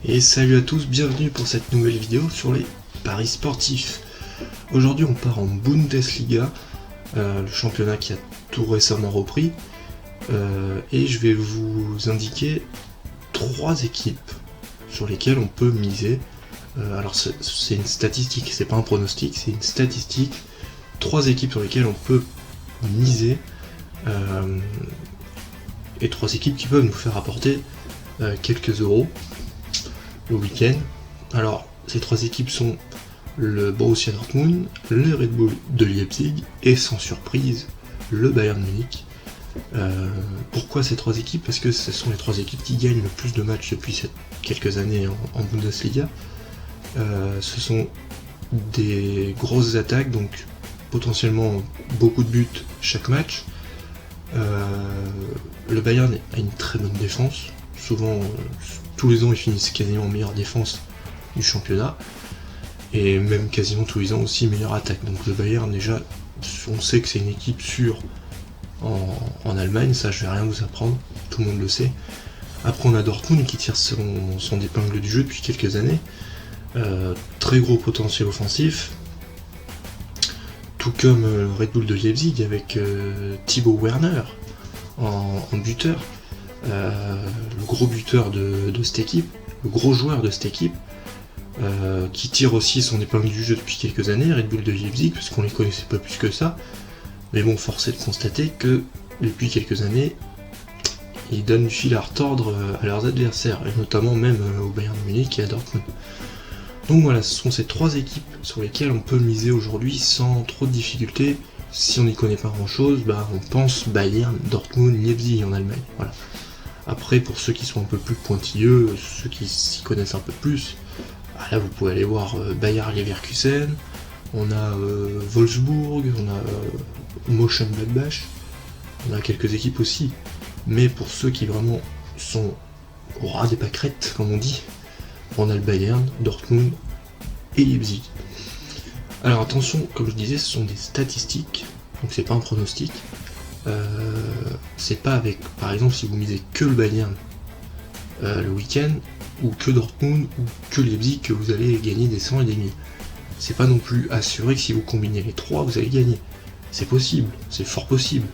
Et salut à tous, bienvenue pour cette nouvelle vidéo sur les paris sportifs. Aujourd'hui on part en Bundesliga, le championnat qui a tout récemment repris, et je vais vous indiquer 3 équipes sur lesquelles on peut miser. Alors c'est une statistique, c'est pas un pronostic, c'est une statistique. 3 équipes sur lesquelles on peut miser, et 3 équipes qui peuvent nous faire apporter quelques euros le week-end. Alors ces 3 équipes sont le Borussia Dortmund, le Red Bull de Leipzig et sans surprise le Bayern Munich. Pourquoi ces 3 équipes? Parce que ce sont les 3 équipes qui gagnent le plus de matchs depuis quelques années en Bundesliga. Ce sont des grosses attaques, donc potentiellement beaucoup de buts chaque match. Le Bayern a une très bonne défense, souvent tous les ans ils finissent quasiment meilleure défense du championnat, et même quasiment tous les ans aussi meilleure attaque. Donc le Bayern, déjà on sait que c'est une équipe sûre en Allemagne, ça je vais rien vous apprendre, tout le monde le sait. Après on a Dortmund qui tire son épingle du jeu depuis quelques années, très gros potentiel offensif, tout comme le Red Bull de Leipzig avec Timo Werner en buteur, le gros buteur de cette équipe, le gros joueur de cette équipe, qui tire aussi son épingle du jeu depuis quelques années, Red Bull de Leipzig, parce qu'on les connaissait pas plus que ça. Mais bon, force est de constater que depuis quelques années, ils donnent du fil à retordre à leurs adversaires, et notamment même au Bayern Munich et à Dortmund. Donc voilà, ce sont ces 3 équipes sur lesquelles on peut miser aujourd'hui sans trop de difficultés. Si on n'y connaît pas grand chose, on pense Bayern, Dortmund, Leipzig en Allemagne. Voilà. Après, pour ceux qui sont un peu plus pointilleux, ceux qui s'y connaissent un peu plus, là vous pouvez aller voir Bayer Leverkusen, on a Wolfsburg, on a Mönchengladbach, on a quelques équipes aussi. Mais pour ceux qui vraiment sont au ras des pâquerettes, comme on dit, on a le Bayern, Dortmund et Leipzig. Alors attention, comme je disais, ce sont des statistiques, donc c'est pas un pronostic. C'est pas avec, par exemple, si vous misez que le Bayern le week-end, ou que Dortmund, ou que Leipzig, que vous allez gagner des 100 et des 1000. C'est pas non plus assuré que si vous combinez les 3, vous allez gagner. C'est possible, c'est fort possible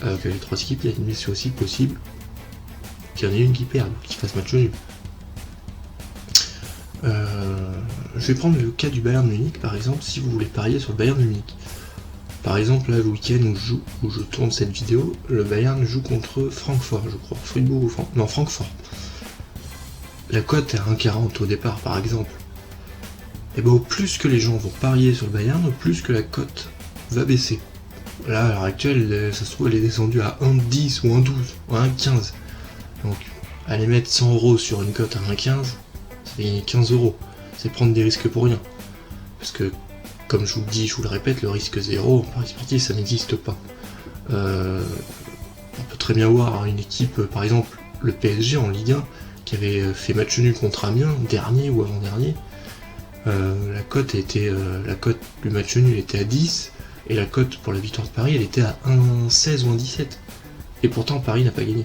que les 3 équipes gagnent, mais c'est aussi possible qu'il y en ait une qui perde, qui fasse match nul. Je vais prendre le cas du Bayern Munich par exemple, si vous voulez parier sur le Bayern Munich. Par exemple, là, le week-end où je tourne cette vidéo, le Bayern joue contre Francfort, je crois. Francfort. La cote est à 1,40 au départ, par exemple. Et au plus que les gens vont parier sur le Bayern, au plus que la cote va baisser. Là, à l'heure actuelle, ça se trouve, elle est descendue à 1,10 ou 1,12 ou 1,15. Donc, aller mettre 100 € sur une cote à 1,15, ça fait 15 €. C'est prendre des risques pour rien. Parce que, comme je vous le dis, je vous le répète, le risque zéro en paris sportif, ça n'existe pas. On peut très bien voir une équipe, par exemple le PSG en Ligue 1, qui avait fait match nul contre Amiens, dernier ou avant-dernier. La cote du match nul était à 10, et la cote pour la victoire de Paris, elle était à 1,16 ou 1,17. Et pourtant, Paris n'a pas gagné.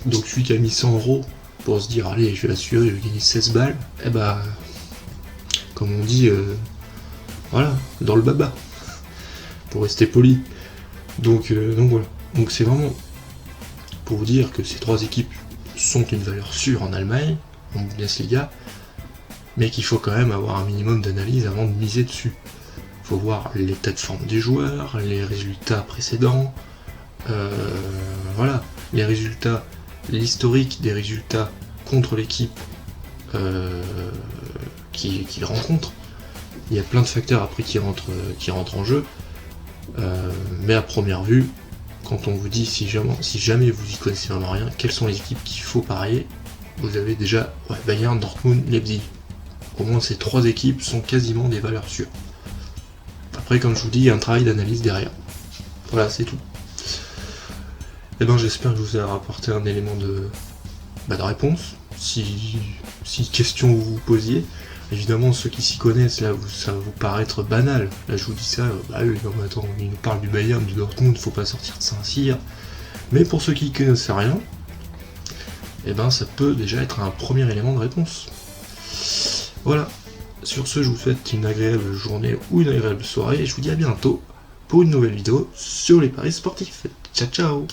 Donc celui qui a mis 100 € pour se dire, allez, je vais l'assurer, je vais gagner 16 balles, comme on dit, voilà, dans le baba, pour rester poli. Donc voilà. Donc c'est vraiment pour vous dire que ces 3 équipes sont une valeur sûre en Allemagne, en Bundesliga, mais qu'il faut quand même avoir un minimum d'analyse avant de miser dessus. Il faut voir l'état de forme des joueurs, les résultats précédents, voilà, les résultats, l'historique des résultats contre l'équipe qu'ils rencontrent. Il y a plein de facteurs après qui rentrent en jeu, mais à première vue, quand on vous dit, si jamais vous y connaissez vraiment rien, quelles sont les équipes qu'il faut parier, vous avez déjà Bayern, Dortmund, Leipzig. Au moins ces 3 équipes sont quasiment des valeurs sûres. Après, comme je vous dis, il y a un travail d'analyse derrière. Voilà, c'est tout. J'espère que je vous ai apporté un élément de réponse, si question vous vous posiez. Évidemment, ceux qui s'y connaissent, là, ça va vous paraître banal. Là, je vous dis ça, oui, non mais attends, il nous parle du Bayern, du Dortmund, faut pas sortir de Saint-Cyr. Mais pour ceux qui connaissent rien, ça peut déjà être un premier élément de réponse. Voilà, sur ce, je vous souhaite une agréable journée ou une agréable soirée, et je vous dis à bientôt pour une nouvelle vidéo sur les paris sportifs. Ciao ciao.